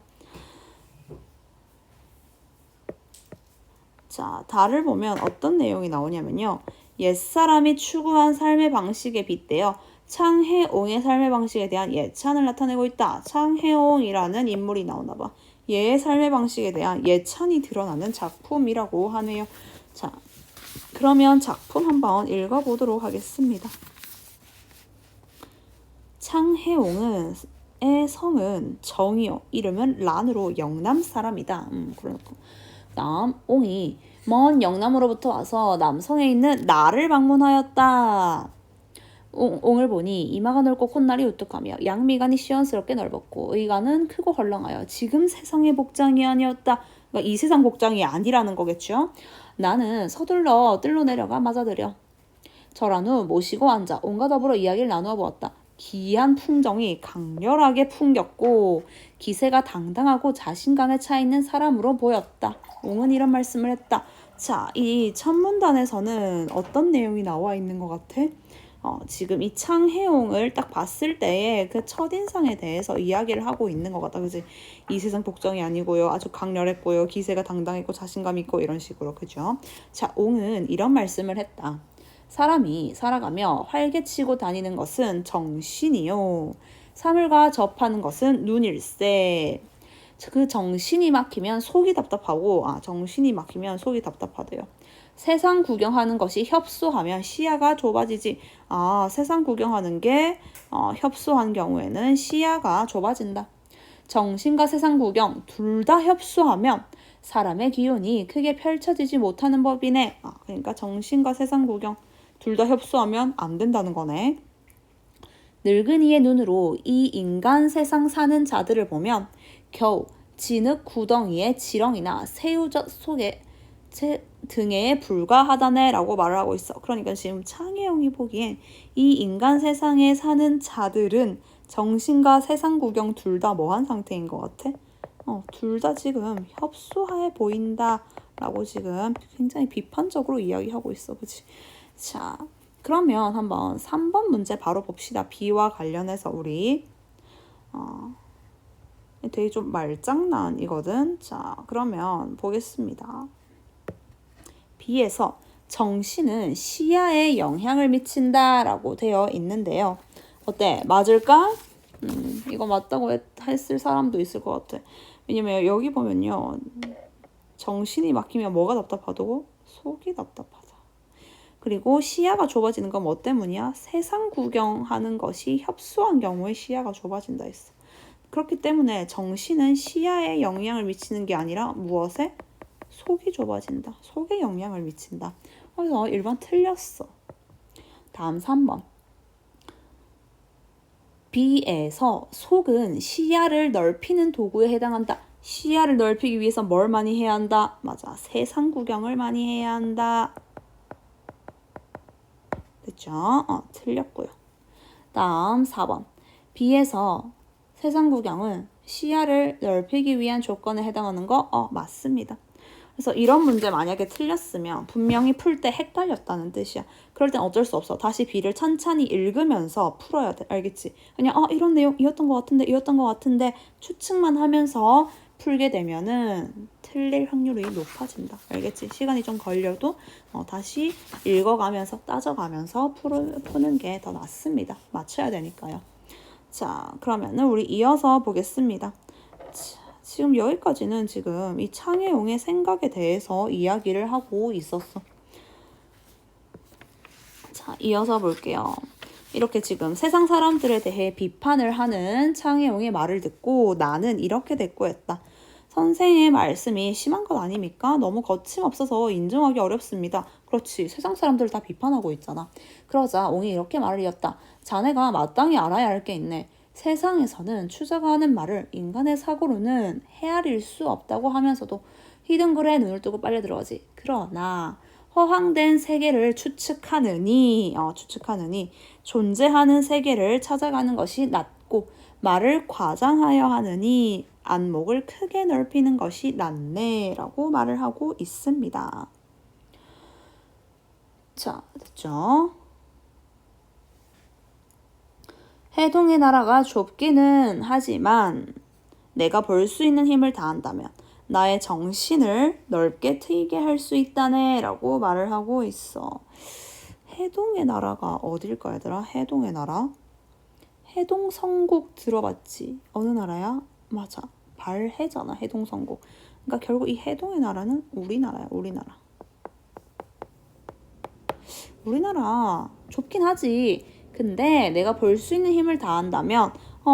자, 다를 보면 어떤 내용이 나오냐면요. 옛사람이 추구한 삶의 방식에 빗대어 창해옹의 삶의 방식에 대한 예찬을 나타내고 있다. 창해옹이라는 인물이 나오나 봐. 얘의 삶의 방식에 대한 예찬이 드러나는 작품이라고 하네요. 자, 그러면 작품 한번 읽어보도록 하겠습니다. 창해옹의 성은 정이요. 이름은 란으로 영남 사람이다. 그렇고. 다음, 옹이 먼 영남으로부터 와서 남성에 있는 나를 방문하였다. 옹을 보니 이마가 넓고 콧날이 우뚝하며 양미간이 시원스럽게 넓었고 의관은 크고 헐렁하여 지금 세상의 복장이 아니었다. 그러니까 이 세상 복장이 아니라는 거겠죠. 나는 서둘러 뜰로 내려가 맞아들여 절한 후 모시고 앉아 옹과 더불어 이야기를 나누어 보았다. 기이한 풍정이 강렬하게 풍겼고 기세가 당당하고 자신감에 차 있는 사람으로 보였다. 옹은 이런 말씀을 했다. 자, 이 첫문단에서는 어떤 내용이 나와 있는 것 같아? 지금 이 창해옹을 딱 봤을 때의 그 첫인상에 대해서 이야기를 하고 있는 것 같다. 그지? 이 세상 복장이 아니고요. 아주 강렬했고요. 기세가 당당했고 자신감 있고 이런 식으로. 그죠? 자, 옹은 이런 말씀을 했다. 사람이 살아가며 활개치고 다니는 것은 정신이요. 사물과 접하는 것은 눈일세. 그 정신이 막히면 속이 답답하고 정신이 막히면 속이 답답하대요. 세상 구경하는 것이 협소하면 시야가 좁아지지. 세상 구경하는 게 협소한 경우에는 시야가 좁아진다. 정신과 세상 구경 둘 다 협소하면 사람의 기운이 크게 펼쳐지지 못하는 법이네. 그러니까 정신과 세상 구경 둘 다 협소하면 안 된다는 거네. 늙은이의 눈으로 이 인간 세상 사는 자들을 보면 겨우 진흙 구덩이의 지렁이나 새우젓 속에 등에 불과하다네 라고 말을 하고 있어. 그러니까 지금 창혜영이 보기엔 이 인간 세상에 사는 자들은 정신과 세상 구경 둘 다 뭐한 상태인 것 같아? 둘 다 지금 협소해 보인다 라고 지금 굉장히 비판적으로 이야기하고 있어. 그치? 자, 그러면 한번 3번 문제 바로 봅시다. B와 관련해서 우리 되게 좀 말장난이거든. 자, 그러면 보겠습니다. B에서 정신은 시야에 영향을 미친다 라고 되어 있는데요. 어때? 맞을까? 이거 맞다고 했을 사람도 있을 것 같아. 왜냐면 여기 보면요. 정신이 막히면 뭐가 답답하다고? 속이 답답하다. 그리고 시야가 좁아지는 건 뭐 때문이야? 세상 구경하는 것이 협소한 경우에 시야가 좁아진다 했어. 그렇기 때문에 정신은 시야에 영향을 미치는 게 아니라 무엇에? 속이 좁아진다. 속에 영향을 미친다. 그래서 1번 틀렸어. 다음 3번. B에서 속은 시야를 넓히는 도구에 해당한다. 시야를 넓히기 위해서 뭘 많이 해야 한다? 맞아. 세상 구경을 많이 해야 한다. 됐죠? 틀렸고요. 다음 4번. B에서 세상 구경은 시야를 넓히기 위한 조건에 해당하는 거? 맞습니다. 그래서 이런 문제 만약에 틀렸으면 분명히 풀 때 헷갈렸다는 뜻이야. 그럴 땐 어쩔 수 없어. 다시 B를 천천히 읽으면서 풀어야 돼. 알겠지? 그냥 이런 내용이었던 것 같은데 추측만 하면서 풀게 되면은 틀릴 확률이 높아진다. 알겠지? 시간이 좀 걸려도 다시 읽어가면서 따져가면서 푸는 게 더 낫습니다. 맞춰야 되니까요. 자, 그러면은 우리 이어서 보겠습니다. 자, 지금 여기까지는 지금 이 창혜용의 생각에 대해서 이야기를 하고 있었어. 자, 이어서 볼게요. 이렇게 지금 세상 사람들에 대해 비판을 하는 창혜용의 말을 듣고 나는 이렇게 대꾸했다. 선생의 말씀이 심한 것 아닙니까? 너무 거침없어서 인정하기 어렵습니다. 그렇지, 세상 사람들을 다 비판하고 있잖아. 그러자 옹이 이렇게 말을 이었다. 자네가 마땅히 알아야 할 게 있네. 세상에서는 추자가 하는 말을 인간의 사고로는 헤아릴 수 없다고 하면서도 히든글에 눈을 뜨고 빨려 들어가지. 그러나 허황된 세계를 추측하느니 존재하는 세계를 찾아가는 것이 낫고 말을 과장하여 하느니 안목을 크게 넓히는 것이 낫네 라고 말을 하고 있습니다. 자, 됐죠? 해동의 나라가 좁기는 하지만 내가 볼 수 있는 힘을 다한다면 나의 정신을 넓게 트이게 할 수 있다네 라고 말을 하고 있어. 해동의 나라가 어딜까 얘들아? 해동의 나라? 해동성국 들어봤지? 어느 나라야? 맞아. 발해잖아. 해동성국. 그러니까 결국 이 해동의 나라는 우리나라야. 우리나라 좁긴 하지. 근데 내가 볼 수 있는 힘을 다한다면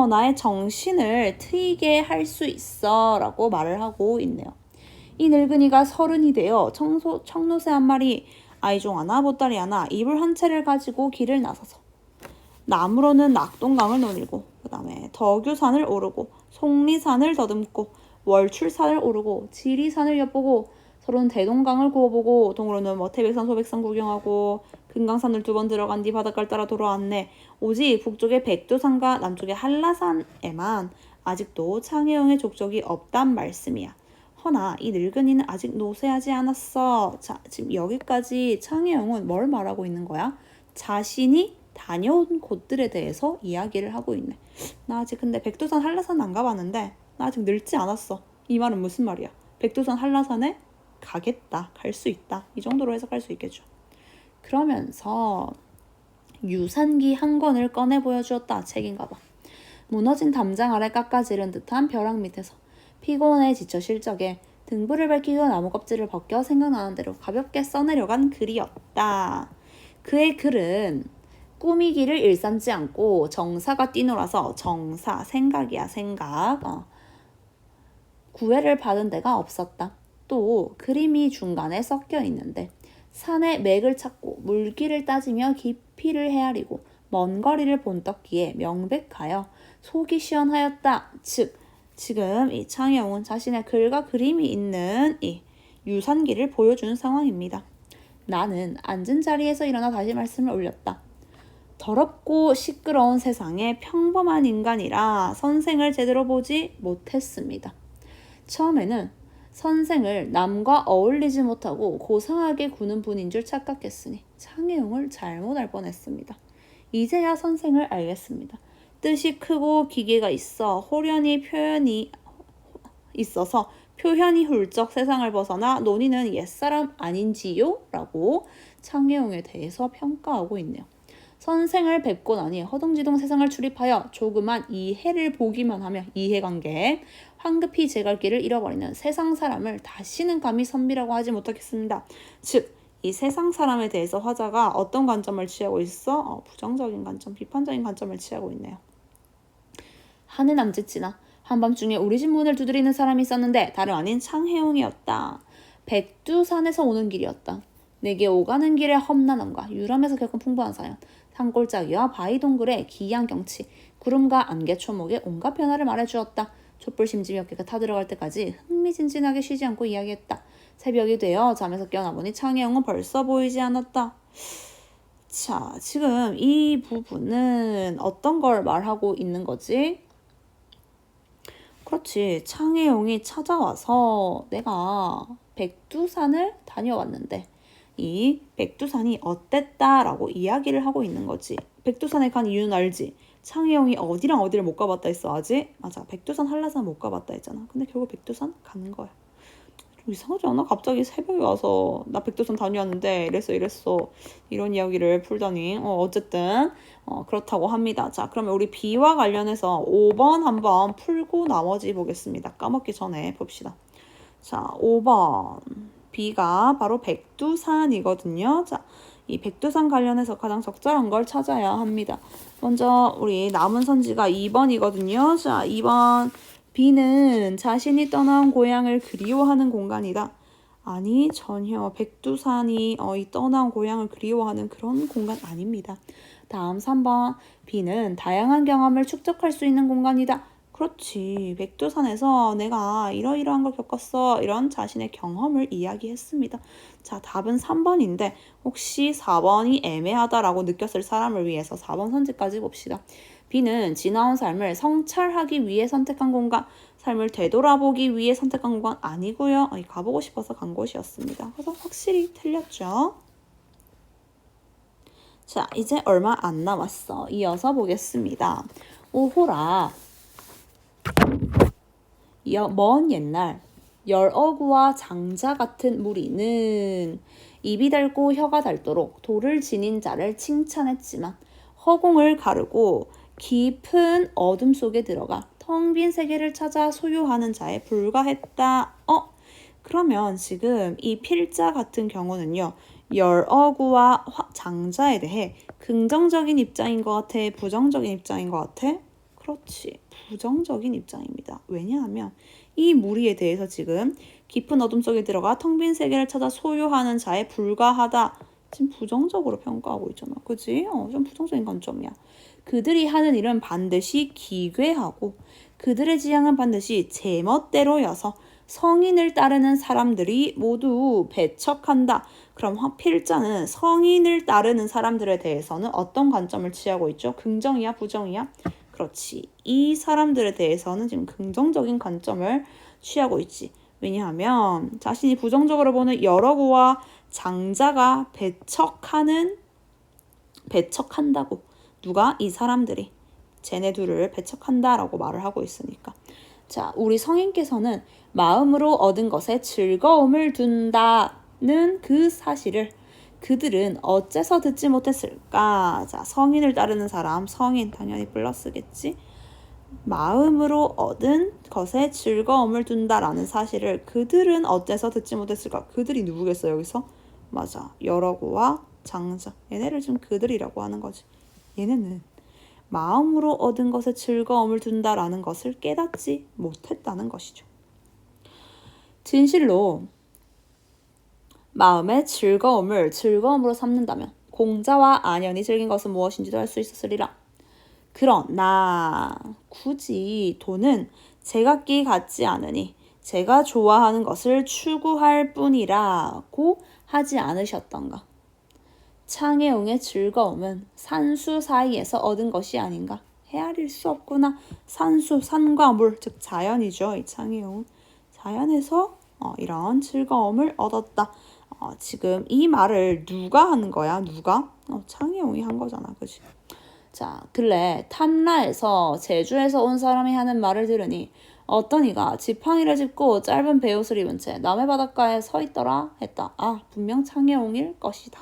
나의 정신을 트이게 할 수 있어 라고 말을 하고 있네요. 이 늙은이가 30이 되어 청노새 한 마리, 아이종 하나, 보따리 하나, 이불 한 채를 가지고 길을 나서서 나무로는 낙동강을 논일고 그 다음에 덕유산을 오르고 속리산을 더듬고 월출산을 오르고 지리산을 엿보고 서로는 대동강을 구워보고 동으로는 태백산 소백산 구경하고 금강산을 2번 들어간 뒤 바닷가를 따라 돌아왔네. 오직 북쪽의 백두산과 남쪽의 한라산에만 아직도 창혜용의 족적이 없단 말씀이야. 허나 이 늙은이는 아직 노쇠하지 않았어. 자, 지금 여기까지 창혜용은 뭘 말하고 있는 거야? 자신이 다녀온 곳들에 대해서 이야기를 하고 있네. 나 아직 근데 백두산 한라산 안 가봤는데 나 아직 늙지 않았어. 이 말은 무슨 말이야? 백두산 한라산에 가겠다. 갈 수 있다. 이 정도로 해석할 수 있겠죠. 그러면서 유산기 한 권을 꺼내 보여주었다. 책인가 봐. 무너진 담장 아래 깎아지른 듯한 벼락 밑에서 피곤해 지쳐 실적에 등불을 밝히고 나무 껍질을 벗겨 생각나는 대로 가볍게 써내려간 글이었다. 그의 글은 꾸미기를 일삼지 않고 정사가 뛰놀아서 정사, 생각이야, 생각. 구애를 받은 데가 없었다. 또 그림이 중간에 섞여 있는데 산의 맥을 찾고 물길을 따지며 깊이를 헤아리고 먼 거리를 본떴기에 명백하여 속이 시원하였다. 즉 지금 이 창혜용은 자신의 글과 그림이 있는 이 유산기를 보여주는 상황입니다. 나는 앉은 자리에서 일어나 다시 말씀을 올렸다. 더럽고 시끄러운 세상에 평범한 인간이라 선생을 제대로 보지 못했습니다. 처음에는 선생을 남과 어울리지 못하고 고상하게 구는 분인 줄 착각했으니 창혜용을 잘못 알 뻔했습니다. 이제야 선생을 알겠습니다. 뜻이 크고 기계가 있어서 표현이 훌쩍 세상을 벗어나 논의는 옛사람 아닌지요? 라고 창혜용에 대해서 평가하고 있네요. 선생을 뵙고 나니 허둥지둥 세상을 출입하여 조그만 이해를 보기만 하며 이해관계 황급히 제 갈 길을 잃어버리는 세상 사람을 다시는 감히 선비라고 하지 못하겠습니다. 즉, 이 세상 사람에 대해서 화자가 어떤 관점을 취하고 있어? 부정적인 관점, 비판적인 관점을 취하고 있네요. 한 해 남짓 지나 한밤중에 우리 집 문을 두드리는 사람이 있었는데 다름 아닌 창혜용이었다. 백두산에서 오는 길이었다. 내게 오가는 길의 험난함과 유람에서 겪은 풍부한 사연, 산골짜기와 바위 동굴의 기이한 경치, 구름과 안개 초목의 온갖 변화를 말해주었다. 촛불 심지 몇 개가 타들어갈 때까지 흥미진진하게 쉬지 않고 이야기했다. 새벽이 되어 잠에서 깨어나보니 창혜용은 벌써 보이지 않았다. 자, 지금 이 부분은 어떤 걸 말하고 있는 거지? 그렇지. 창혜용이 찾아와서 내가 백두산을 다녀왔는데 이 백두산이 어땠다라고 이야기를 하고 있는 거지. 백두산에 간 이유는 알지? 창혜용이 어디랑 어디를 못 가봤다 했어, 아직? 맞아. 백두산, 한라산 못 가봤다 했잖아. 근데 결국 백두산 가는 거야. 좀 이상하지 않아? 갑자기 새벽에 와서 나 백두산 다녀왔는데 이랬어 이런 이야기를 풀더니 어쨌든 그렇다고 합니다. 자, 그러면 우리 비와 관련해서 5번 한번 풀고 나머지 보겠습니다. 까먹기 전에 봅시다. 자, 5번 비가 바로 백두산이거든요. 자, 이 백두산 관련해서 가장 적절한 걸 찾아야 합니다. 먼저 우리 남은 선지가 2번이거든요. 자, 2번 비는 자신이 떠나온 고향을 그리워하는 공간이다. 아니, 전혀 백두산이 이 떠나온 고향을 그리워하는 그런 공간 아닙니다. 다음 3번 비는 다양한 경험을 축적할 수 있는 공간이다. 그렇지. 백두산에서 내가 이러이러한 걸 겪었어. 이런 자신의 경험을 이야기했습니다. 자, 답은 3번인데 혹시 4번이 애매하다라고 느꼈을 사람을 위해서 4번 선지까지 봅시다. 비는 지나온 삶을 성찰하기 위해 선택한 공간, 삶을 되돌아보기 위해 선택한 공간 아니고요. 가보고 싶어서 간 곳이었습니다. 그래서 확실히 틀렸죠. 자, 이제 얼마 안 남았어. 이어서 보겠습니다. 오호라. 먼 옛날 열어구와 장자 같은 무리는 입이 닳고 혀가 닳도록 돌을 지닌 자를 칭찬했지만 허공을 가르고 깊은 어둠 속에 들어가 텅 빈 세계를 찾아 소유하는 자에 불과했다. 그러면 지금 이 필자 같은 경우는요. 열어구와 장자에 대해 긍정적인 입장인 것 같아? 부정적인 입장인 것 같아? 그렇지. 부정적인 입장입니다. 왜냐하면 이 무리에 대해서 지금 깊은 어둠 속에 들어가 텅 빈 세계를 찾아 소유하는 자에 불과하다. 지금 부정적으로 평가하고 있잖아. 그치? 좀 부정적인 관점이야. 그들이 하는 일은 반드시 기괴하고 그들의 지향은 반드시 제멋대로여서 성인을 따르는 사람들이 모두 배척한다. 그럼 필자는 성인을 따르는 사람들에 대해서는 어떤 관점을 취하고 있죠? 긍정이야? 부정이야? 그렇지. 이 사람들에 대해서는 지금 긍정적인 관점을 취하고 있지. 왜냐하면 자신이 부정적으로 보는 열어구와 장자가 배척한다고. 누가? 이 사람들이. 쟤네 둘을 배척한다라고 말을 하고 있으니까. 자, 우리 성인께서는 마음으로 얻은 것에 즐거움을 둔다는 그 사실을 그들은 어째서 듣지 못했을까? 자, 성인을 따르는 사람, 성인 당연히 플러스겠지. 마음으로 얻은 것에 즐거움을 둔다라는 사실을 그들은 어째서 듣지 못했을까? 그들이 누구겠어 여기서? 맞아, 열어구와 장자. 얘네를 지금 그들이라고 하는 거지. 얘네는 마음으로 얻은 것에 즐거움을 둔다라는 것을 깨닫지 못했다는 것이죠. 진실로 마음의 즐거움을 즐거움으로 삼는다면 공자와 안연이 즐긴 것은 무엇인지도 알 수 있었으리라. 그러나 굳이 돈은 제각기 같지 않으니 제가 좋아하는 것을 추구할 뿐이라고 하지 않으셨던가. 창해용의 즐거움은 산수 사이에서 얻은 것이 아닌가. 헤아릴 수 없구나. 산수, 산과 물, 즉 자연이죠. 이 창해용은 자연에서 이런 즐거움을 얻었다. 지금 이 말을 누가 하는 거야? 누가? 창해용이 한 거잖아. 그치? 자, 근래 탐라에서 제주에서 온 사람이 하는 말을 들으니 어떤 이가 지팡이를 짚고 짧은 베옷을 입은 채 남해 바닷가에 서 있더라 했다. 아, 분명 창해용일 것이다.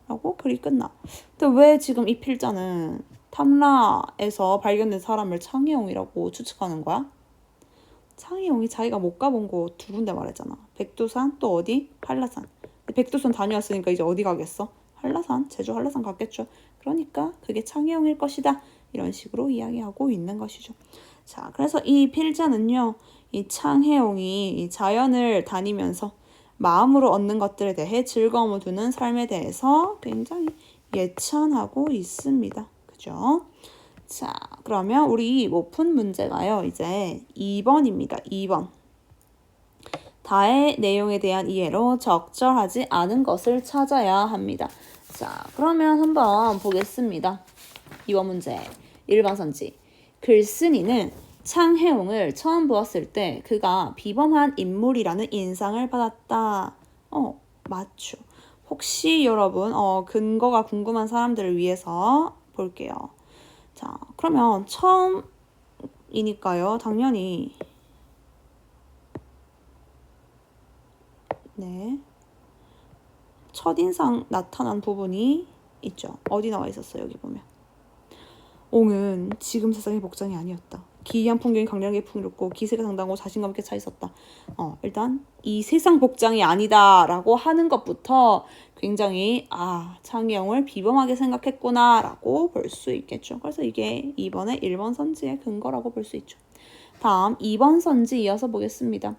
라고 글이 끝나. 근데 왜 지금 이 필자는 탐라에서 발견된 사람을 창해용이라고 추측하는 거야? 창해용이 자기가 못 가본 곳 두 군데 말했잖아. 백두산 또 어디? 한라산. 백두산 다녀왔으니까 이제 어디 가겠어? 한라산, 제주 한라산 갔겠죠. 그러니까 그게 창해용일 것이다. 이런 식으로 이야기하고 있는 것이죠. 자, 그래서 이 필자는요. 이 창해용이 이 자연을 다니면서 마음으로 얻는 것들에 대해 즐거움을 두는 삶에 대해서 굉장히 예찬하고 있습니다. 그죠? 자, 그러면 우리 못 푼 문제가요. 이제 2번입니다. 2번. 다의 내용에 대한 이해로 적절하지 않은 것을 찾아야 합니다. 자, 그러면 한번 보겠습니다. 2번 문제. 1번 선지. 글쓴이는 창해용을 처음 보았을 때 그가 비범한 인물이라는 인상을 받았다. 맞죠. 혹시 여러분 근거가 궁금한 사람들을 위해서 볼게요. 자, 그러면 처음이니까요. 당연히 네. 첫인상 나타난 부분이 있죠. 어디 나와 있었어요? 여기 보면. 옹은 지금 세상의 복장이 아니었다. 기이한 풍경이 강렬하게 풍요롭고 기세가 당당하고 자신감 있게 차 있었다. 일단 이 세상 복장이 아니다라고 하는 것부터 굉장히 창해용을 비범하게 생각했구나라고 볼 수 있겠죠. 그래서 이게 이번에 1번 선지의 근거라고 볼 수 있죠. 다음 2번 선지 이어서 보겠습니다.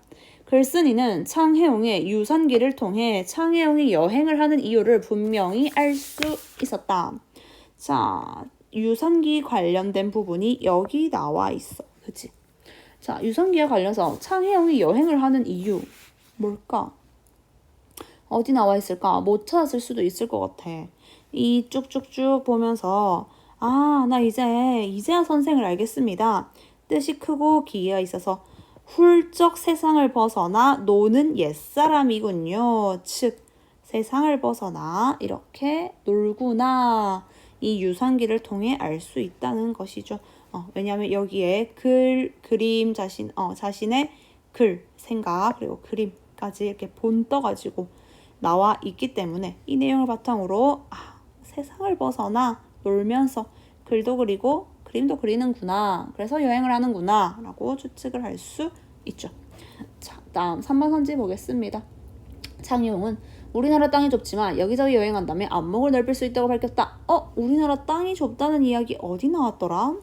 글쓴이는 창해용의 유산기를 통해 창해용이 여행을 하는 이유를 분명히 알 수 있었다. 자, 유산기 관련된 부분이 여기 나와 있어. 그치? 자, 유산기와 관련해서 창해용이 여행을 하는 이유 뭘까? 어디 나와 있을까? 못 찾았을 수도 있을 것 같아. 이 쭉쭉쭉 보면서 나 이제야 선생을 알겠습니다. 뜻이 크고 기회가 있어서 훌쩍 세상을 벗어나 노는 옛사람이군요. 즉 세상을 벗어나 이렇게 놀구나. 이 유산기를 통해 알 수 있다는 것이죠. 왜냐하면 여기에 그림 자신의 글, 생각 그리고 그림까지 이렇게 본떠가지고 나와 있기 때문에 이 내용을 바탕으로 세상을 벗어나 놀면서 글도 그리고 그림도 그리는구나. 그래서 여행을 하는구나. 라고 추측을 할 수 있죠. 자, 다음 3번 선지 보겠습니다. 창해용은 우리나라 땅이 좁지만 여기저기 여행한다면 안목을 넓힐 수 있다고 밝혔다. 우리나라 땅이 좁다는 이야기 어디 나왔더라?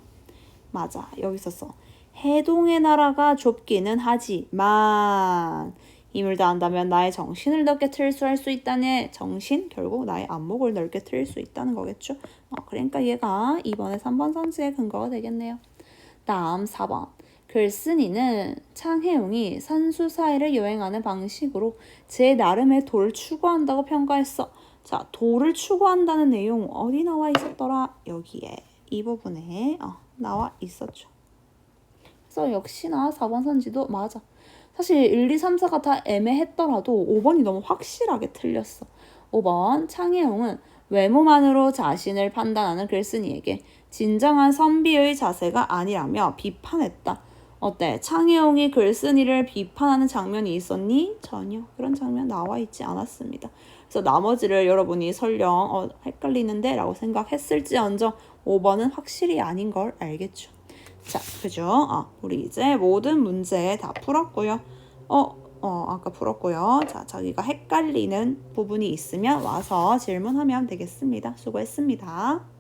맞아, 여기 있었어. 해동의 나라가 좁기는 하지만 힘을 다한다면 나의 정신을 넓게 틀수할 수 있다네. 정신, 결국 나의 안목을 넓게 틀 수 있다는 거겠죠. 그러니까 얘가 이번에 3번 선지의 근거가 되겠네요. 다음 4번. 글쓴이는 창해용이 산수 사이를 여행하는 방식으로 제 나름의 도를 추구한다고 평가했어. 자, 도를 추구한다는 내용 어디 나와 있었더라? 여기에 이 부분에 나와 있었죠. 그래서 역시나 4번 선지도 맞아. 사실 1, 2, 3, 4가 다 애매했더라도 5번이 너무 확실하게 틀렸어. 5번 창해용은 외모만으로 자신을 판단하는 글쓴이에게 진정한 선비의 자세가 아니라며 비판했다. 어때? 창해용이 글쓴이를 비판하는 장면이 있었니? 전혀 그런 장면 나와 있지 않았습니다. 그래서 나머지를 여러분이 설령 헷갈리는데 라고 생각했을지언정 5번은 확실히 아닌 걸 알겠죠. 자, 그죠? 우리 이제 모든 문제 다 풀었고요. 아까 풀었고요. 자, 자기가 헷갈리는 부분이 있으면 와서 질문하면 되겠습니다. 수고했습니다.